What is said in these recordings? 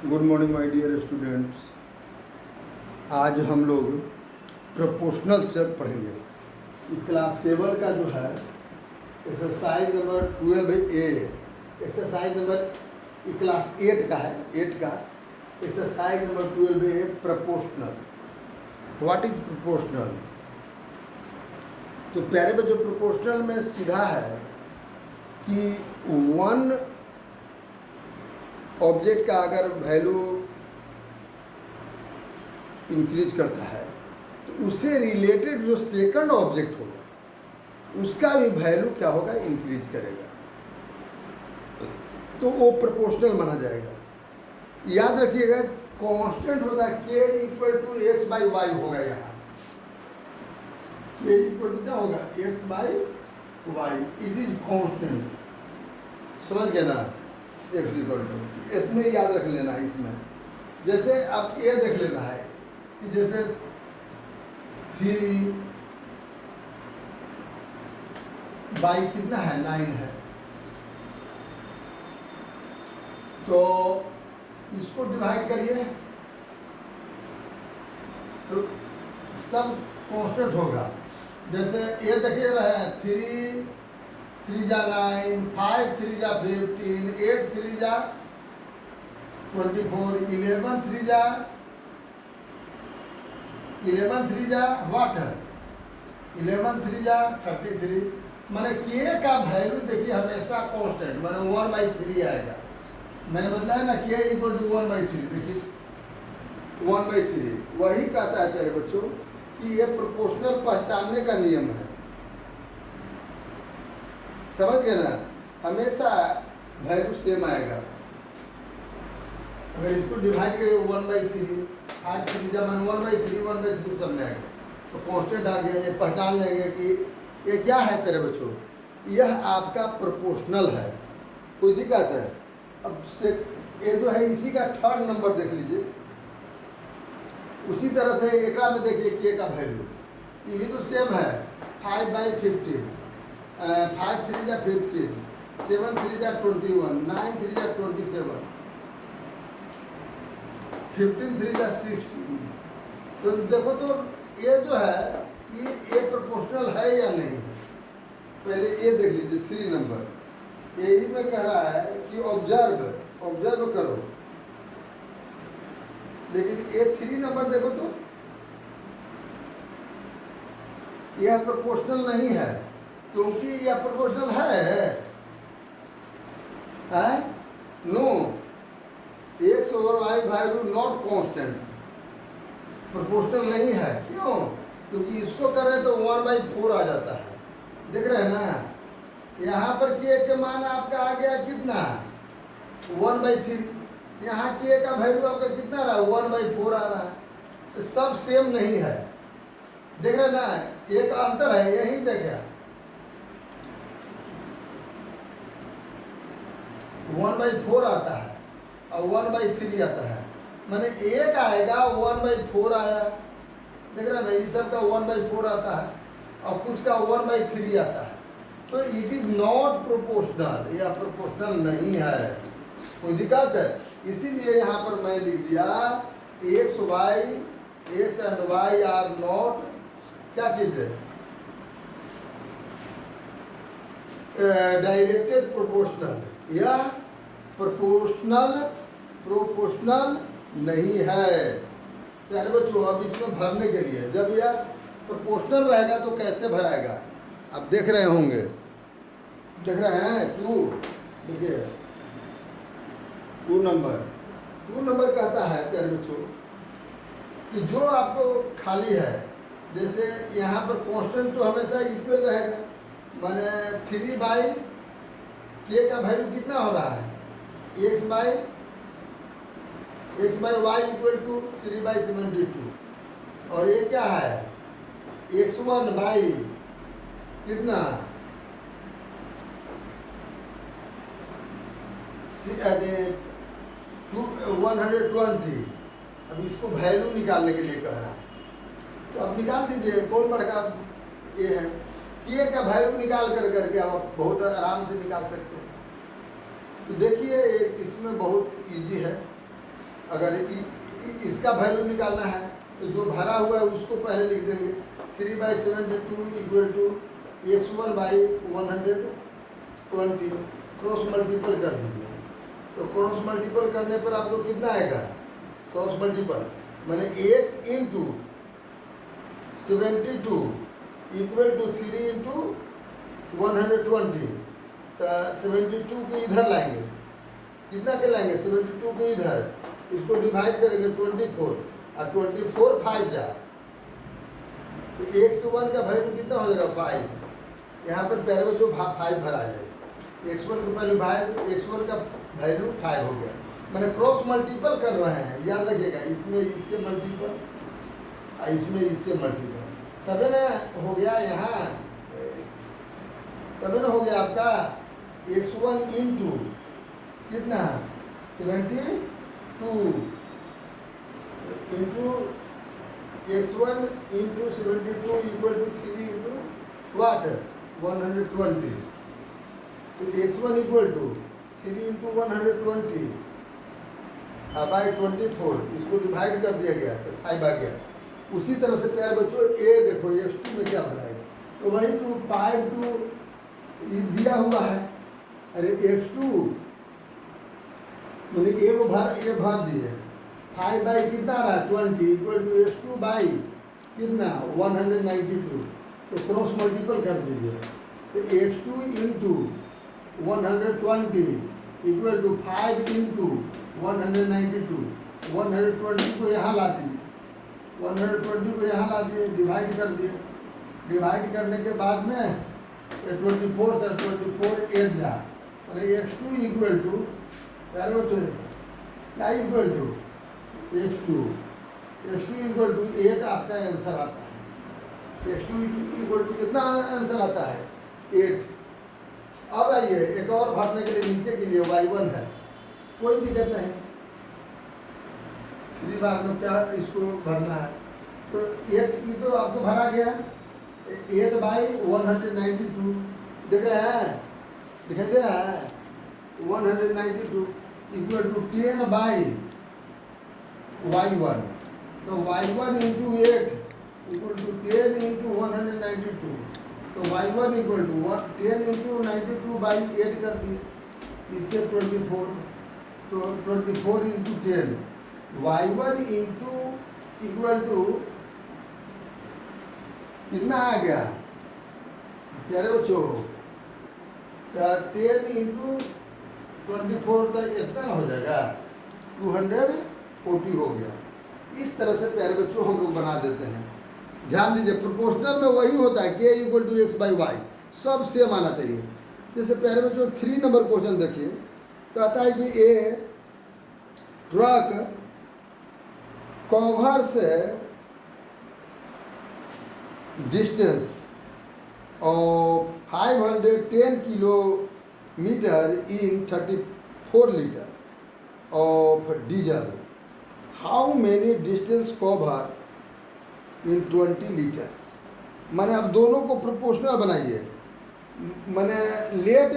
Good morning my dear students. आज हम लोग प्रोपोर्शनल चैप्टर पढ़ेंगे। क्लास 7 का जो है exercise number 12A, exercise number class 8 का है, 8 का exercise number 12A proportional. What is proportional? तो प्यारे बच्चों, प्रोपोर्शनल में सीधा है कि वन ऑब्जेक्ट का अगर वैल्यू इंक्रीज करता है तो उससे रिलेटेड जो सेकंड ऑब्जेक्ट होगा उसका भी वैल्यू क्या होगा, इंक्रीज करेगा, तो वो प्रोपोर्शनल माना जाएगा। याद रखिएगा, कांस्टेंट होता है k equal to x by y होगा। यहाँ k इक्वल टू क्या होगा, x by y. It is constant. समझ गए ना? एक्स इक्वल टू इतने याद रख लेना है इसमें। जैसे अब ये देख लेना है कि जैसे 3 बाई कितना है, 9 है, तो इसको डिवाइड करिए तो सब कांस्टेंट होगा। जैसे ये देखिए रहे हैं 3 जा 9, 5 3 जा 15, 8 3 जा 24, 11 3 जा व्हाट है, 11 3 जा 33। मैंने के का वैल्यू देखिए हमेशा कांस्टेंट, मैंने 1/3 आएगा। मैंने बताया ना के इक्वल टू 1/3। देखिए 1/3 वही कहता है प्यारे बच्चों कि ये प्रोपोर्शनल पहचानने का नियम है। समझ गए ना? हमेशा वैल्यू सेम आएगा। अगर इसको डिवाइड करें 1/3, आज 3 जा मैंने 1/3 सब में आएगा, तो कांस्टेंट आ गया। ये पहचान लेंगे कि ये क्या है प्यारे बच्चों, यह आपका प्रोपोर्शनल है। कोई दिक्कत है? अब से ये जो है इसी का थर्ड नंबर देख लीजिए। उसी तरह से एक में देखिए के का वैल्यू, ये भी तो सेम है। 5/15, 5 3 जा 15, 7 3 जा 21, 9 3 जा 27, 15 3 जा 16। तो देखो तो ये जो है ये प्रोपोर्शनल है या नहीं है। पहले ये देख लीजिए 3 नंबर। यही में कह रहा है कि ऑब्जर्व करो, लेकिन ये 3 नंबर देखो तो यह प्रोपोर्शनल नहीं है, क्योंकि यह प्रोपोर्शनल है no, x over y value not constant, proportional नहीं है। क्यों? क्योंकि इसको कर रहे तो 1/4 आ जाता है। देख रहे हैं ना, यहाँ पर के मान आपका आ गया कितना, 1/3। यहाँ के का वैल्यू आपका कितना रहा, 1/4 आ रहा है। तो सब सेम नहीं है। देख रहे हैं ना, एक अंतर है, यही देखा 1/4 आता है और 1/3 आता है। मैंने एक आएगा 1/4 आया। देख रहे हैं ना, इस सब का 1/4 आता है और कुछ का 1/3 आता है। तो इट इज नॉट प्रोपोर्शनल, यह प्रोपोर्शनल नहीं है। कोई दिक्कत है? इसीलिए यहाँ पर मैंने लिख दिया x and y are not क्या चीज है, डायरेक्टेड प्रोपोर्शनल। यह प्रोपोर्शनल नहीं है प्यारे बच्चों। अब इसमें भरने के लिए जब यह प्रोपोर्शनल रहेगा तो कैसे भराएगा, अब देख रहे होंगे। देख रहे हैं 2, देखिए 2 नंबर कहता है प्यारे बच्चों कि जो आपको खाली है, जैसे यहाँ पर कांस्टेंट तो हमेशा इक्वल रहेगा। माने 3 बाई के का वैल्यू कितना हो रहा है, x by y equal to 3/72। और ये क्या है, x1 बाई कितना 120। अब इसको वैल्यू निकालने के लिए कह रहा है, तो अब निकाल दीजिए। कौन बड़का ये है, के का वैल्यू निकाल करके आप बहुत आराम से निकाल सकते हैं। तो देखिए इसमें बहुत इजी है। अगर इसका वैल्यू निकालना है तो जो भरा हुआ है उसको पहले लिख देंगे। 3/72 equal to x1/120 cross multiple कर दीजिए। तो क्रॉस मल्टीपल करने पर आपको कितना आएगा? क्रॉस मल्टीपल मैंने x into 72 equal to 3 into 120। तो 72 को इधर लाएंगे, कितना के लाएंगे? 72 को इधर, इसको डिवाइड करेंगे 24 और 24 5 जा, तो x1 का वैल्यू कितना हो जाएगा? 5। यहाँ पर पहले जो 5 भरा जाएगा, x1 को पहले x1 का वैल्यू 5 हो गया। मैंने क्रॉस मल्टीपल कर रहे हैं, याद रखिएगा, इसमें इससे मल्टीपल और इसमें इससे मल्टीपल, तभी ना हो गया यहाँ, तभी ना हो गया आपका x1 इंटू कितना 72 into x1 into 72 equal to 3 into watt 120। तो x1 equal to 3 into 120 by 24, इसको डिवाइड कर दिया गया तो 5 आ गया। उसी तरह से प्यारे बच्चों ए देखो x2 में क्या बनाएगा, तो वही तो 5 टू दिया हुआ है। अरे x2 मैंने ए भर दिए, 5 बाई कितना आ रहा है 20 इक्वल टू x2 बाई कितना 192। तो क्रॉस मल्टीपल कर दीजिए, तो x2 into 120 equal to 5 into 192। 120 को यहाँ ला दीजिए, 120 को यहाँ ला दिए, डिवाइड कर दिए। डिवाइड करने के बाद में 24 से 24 8 जा, अरे x2 इक्वल टू क्या equal to x2 equal to 8 आपका आंसर आता है। x2 इक्वल टू कितना आंसर आता है? 8। अब आइए एक और भरने के लिए, नीचे के लिए y1 है, कोई दिक्कत नहीं, 3 बार में क्या इसको भरना है। तो 8 ये तो आपको भरा गया 8/192, देख रहे हैं, दिखाई दे रहा है 192 इक्वल टू 10 बाई y1। तो y1 into 8 equal to 10 into 192। तो y1 equal to 10 into 92 by 8 कर दिए, इससे 24। तो 24 into 10 y1 into equal to कितना आ गया प्यारे बच्चों? 10 इंटू 24 तक इतना हो जाएगा 240 हो गया। इस तरह से प्यारे बच्चों हम लोग बना देते हैं। ध्यान दीजिए, प्रोपोर्शनल में वही होता है k equal to x by y, सब सेम आना चाहिए। जैसे प्यारे बच्चों 3 नंबर क्वेश्चन देखिए, कहता है कि ए ट्रक कवर से distance of 510 kilometre in 34 litre of diesel, how many distance cover in 20 litre. मैंने अब दोनों को प्रोपोर्शनल बनाइए, मैंने let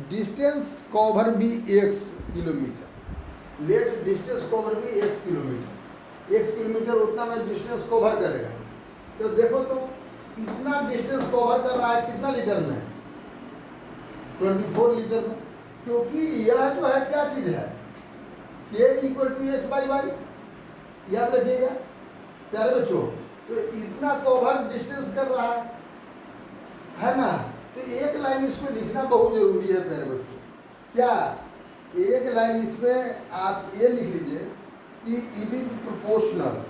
distance cover be x kilometre, let distance cover be x kilometre, x kilometre उतना में distance cover करेगा। तो देखो तो इतना डिस्टेंस कवर कर रहा है कितना लीटर में? 24 लीटर में, क्योंकि यह जो है क्या चीज़ है, k equal to x by y, याद रखिएगा प्यारे बच्चों। तो इतना कवर डिस्टेंस कर रहा है ना, तो एक लाइन इसको लिखना बहुत जरूरी है प्यारे बच्चों। क्या एक लाइन इसमें आप ये लिख लीजिए कि इट इज प्रोपोर्शनल,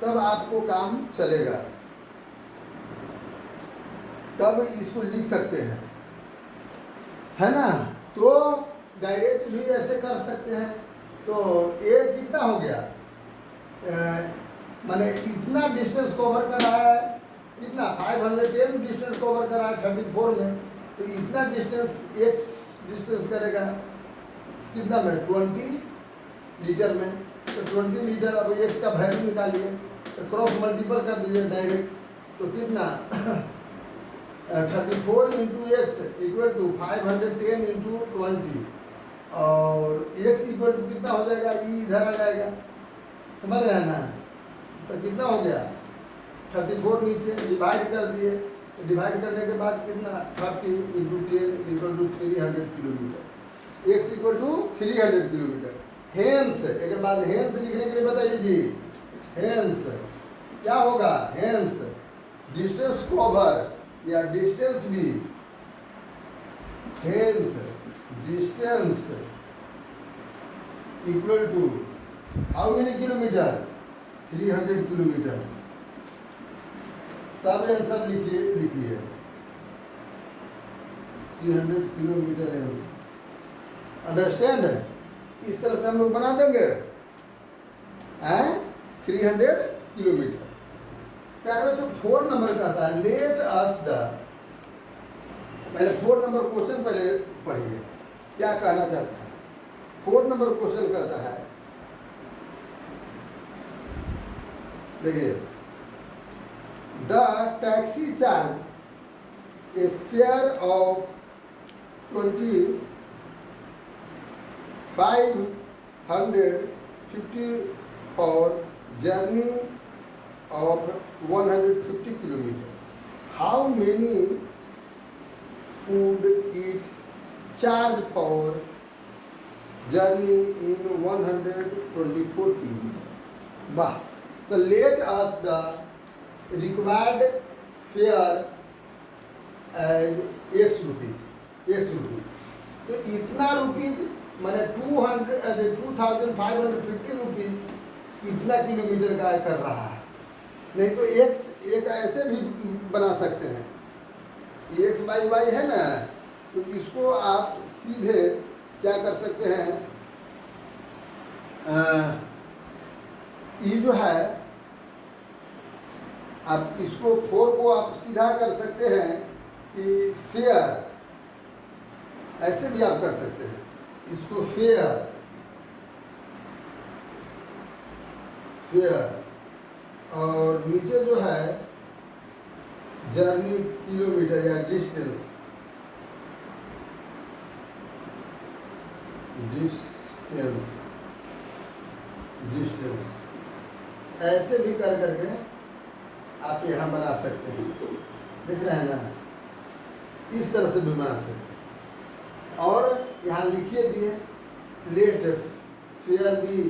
तब आपको काम चलेगा, तब इसको लिख सकते हैं, है ना। तो डायरेक्ट भी ऐसे कर सकते हैं। तो ये कितना हो गया, माने इतना डिस्टेंस कवर कर रहा है, इतना 510 डिस्टेंस कवर कर रहा है 34 में, तो इतना डिस्टेंस x डिस्टेंस करेगा कितना में 20 लीटर में। तो 20 लीटर, अब x का वैल्यू निकालिए, तो क्रॉस मल्टीपल कर दीजिए डायरेक्ट, तो कितना 34 into x equal to 510 into 20, और x इक्वल टू कितना हो जाएगा, ई इधर आ जाएगा समझ रहे हैं ना? तो कितना हो गया 34 नीचे डिवाइड कर दिए, तो डिवाइड करने के बाद कितना 30 × 10 = 300 किलोमीटर, x = 300 किलोमीटर। हेंस एक बाद हेंस लिखने के लिए बताइए जी, हेंस क्या होगा? हेंस डिस्टेंस कवर या डिस्टेंस भी, hence distance equal to how many kilometre? 300 kilometre. तब आंसर लिखिए 300 किलोमीटर आंसर। अंडरस्टैंड? इस तरह से हम लोग बना देंगे 300 किलोमीटर। प्यारे जो 4 नंबर का था, लेट अस द, पहले 4 नंबर क्वेश्चन पहले पढ़िए क्या कहना चाहता है। 4 नंबर क्वेश्चन कहता है, देखिए, the taxi charge a fair of 2550 for journey of 150 kilometre. How many would it charge for journey in 124 kilometers? वाह, तो let us the required fare as x rupees. तो इतना रुपीज मैंने 2550 रुपीज इतना kilometre का कर रहा है। नहीं तो एक ऐसे भी बना सकते हैं, एक्स बाई वाई है ना, तो इसको आप सीधे क्या कर सकते हैं, ये जो है आप इसको 4 को आप सीधा कर सकते हैं कि फेयर, ऐसे भी आप कर सकते हैं इसको फेयर और नीचे जो है जर्नी किलोमीटर या डिस्टेंस ऐसे भी कर करके आप यहाँ बना सकते हैं। देख रहे हैं ना, इस तरह से भी बना सकते हैं। और यहाँ लिखिए दिए लेट फेयर भी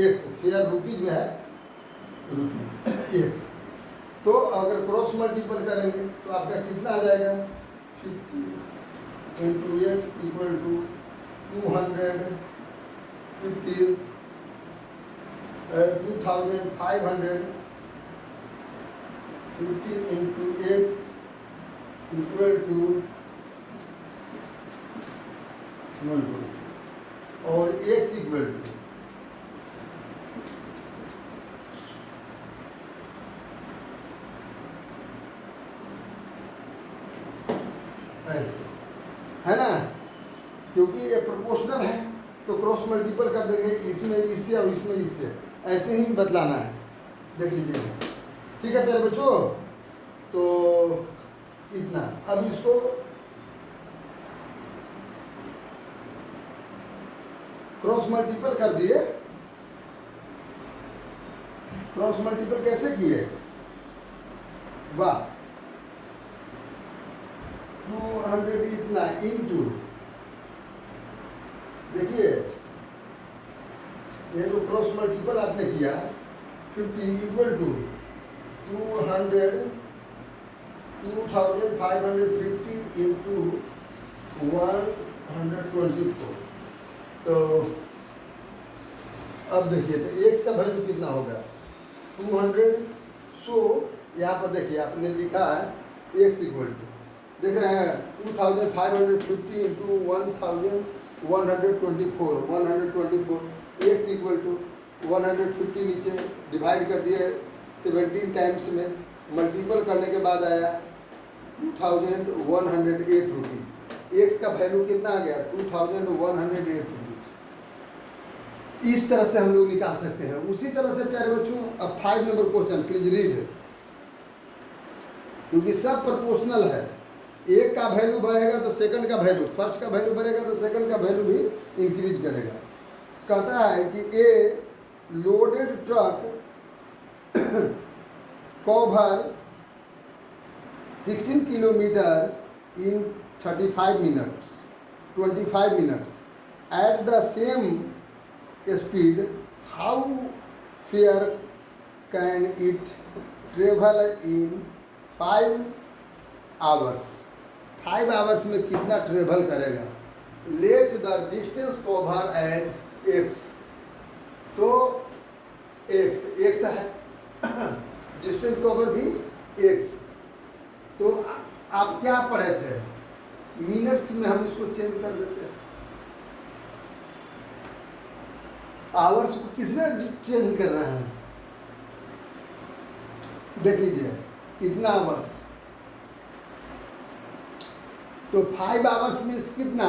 एक्स, फेयर रुपीज में है रुपी एक्स, तो अगर क्रॉस मल्टीपल करेंगे तो आपका कितना आ जाएगा 50 × x = 250 2550 × x = 1 और x इक्वल टू ऐसे है ना, क्योंकि ये प्रोपोर्शनल है तो क्रॉस मल्टीपल कर देंगे, इसमें इससे और इसमें इससे, ऐसे ही बतलाना है। देख लीजिए, ठीक है प्यारे बच्चों। तो इतना, अब इसको क्रॉस मल्टीपल कर दिए। क्रॉस मल्टीपल कैसे किए? वाह, 200 इतना इंटू, देखिए ये जो क्रॉस मल्टीपल आपने किया 50 इक्वल टू 2550 इंटू 124। तो अब देखिए, तो x का वैल्यू कितना होगा 200। सो यहाँ पर देखिए आपने लिखा है x इक्वल टू, देख रहे हैं 2550 इंटू 124 x इक्वल टू 150 नीचे डिवाइड कर दिए 17 टाइम्स में, मल्टीपल करने के बाद आया 2108 रुपीज। x का वैल्यू कितना आ गया 2108 रुपीज। इस तरह से हम लोग निकाल सकते हैं। उसी तरह से प्यारे बच्चों, अब 5 नंबर क्वेश्चन प्लीज रीड, क्योंकि सब प्रोपोर्शनल है। एक का वैल्यू बढ़ेगा तो सेकंड का वैल्यू, फर्स्ट का वैल्यू बढ़ेगा तो सेकंड का वैल्यू भी इंक्रीज करेगा। कहता है कि ए loaded truck cover 16 kilometer in 35 minutes, 25 minutes. At the same speed, how far can it travel in 5 hours? 5 hours में कितना ट्रेवल करेगा? Let the distance cover as x, तो एक्स है, डिस्टेंस कवर भी एक्स। तो आप क्या पढ़े थे? मिनट्स में हम इसको चेंज कर देते हैं। आवर्स को किसने चेंज कर रहा है? देख लीजिए, इतना आवर्स, तो 5 आवर्स मीन्स कितना?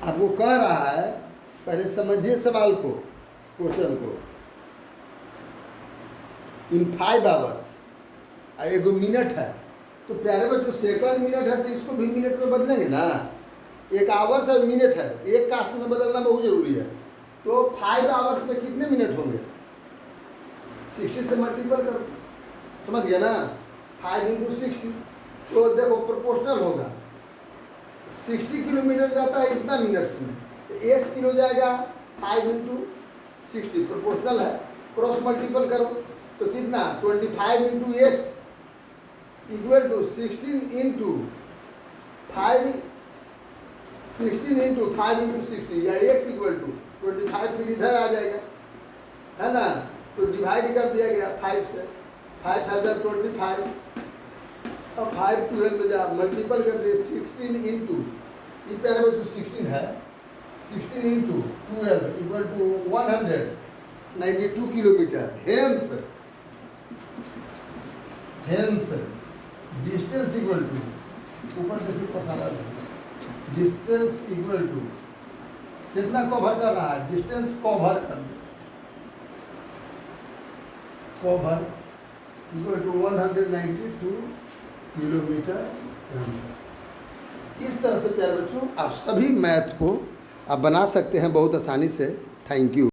आपको कह रहा है, पहले समझिए सवाल को, क्वेश्चन को। इन 5 आवर्स, एगो मिनट है, तो प्यारे बच्चों सेकंड मिनट है तो इसको भी मिनट में बदलेंगे ना। एक आवर्स है, मिनट है, एक कास्ट में बदलना बहुत जरूरी है। तो 5 आवर्स में कितने मिनट होंगे? 60 से मल्टीपल करो, समझ गया ना? 5 × 60, तो देखो प्रोपोर्शनल होगा। 60 किलोमीटर जाता है इतना मिनट्स में, तो 1 किलो जाएगा 5 × 60, प्रोपोर्शनल है। क्रॉस मल्टीपल करो तो कितना? 25 × x इक्वल टू 16 × 5, 16 × 5 × 60, या x इक्वल टू 25 फिर इधर आ जाएगा, है ना? तो डिवाइड कर दिया गया 5 से, 5 5 25, अब 5 12 में जा मल्टीपल कर दिए 16 × इस तरह में जो 16 है, 16 × 12 equal to 192 kilometre. Hence distance equal to, ऊपर देखिए पसारा, डिस्टेंस इक्वल टू कितना कवर कर रहा है? डिस्टेंस कवर कर, कवर इक्वल टू 192 किलोमीटर। इस तरह से प्यारे बच्चों आप सभी मैथ को आप बना सकते हैं बहुत आसानी से। Thank you.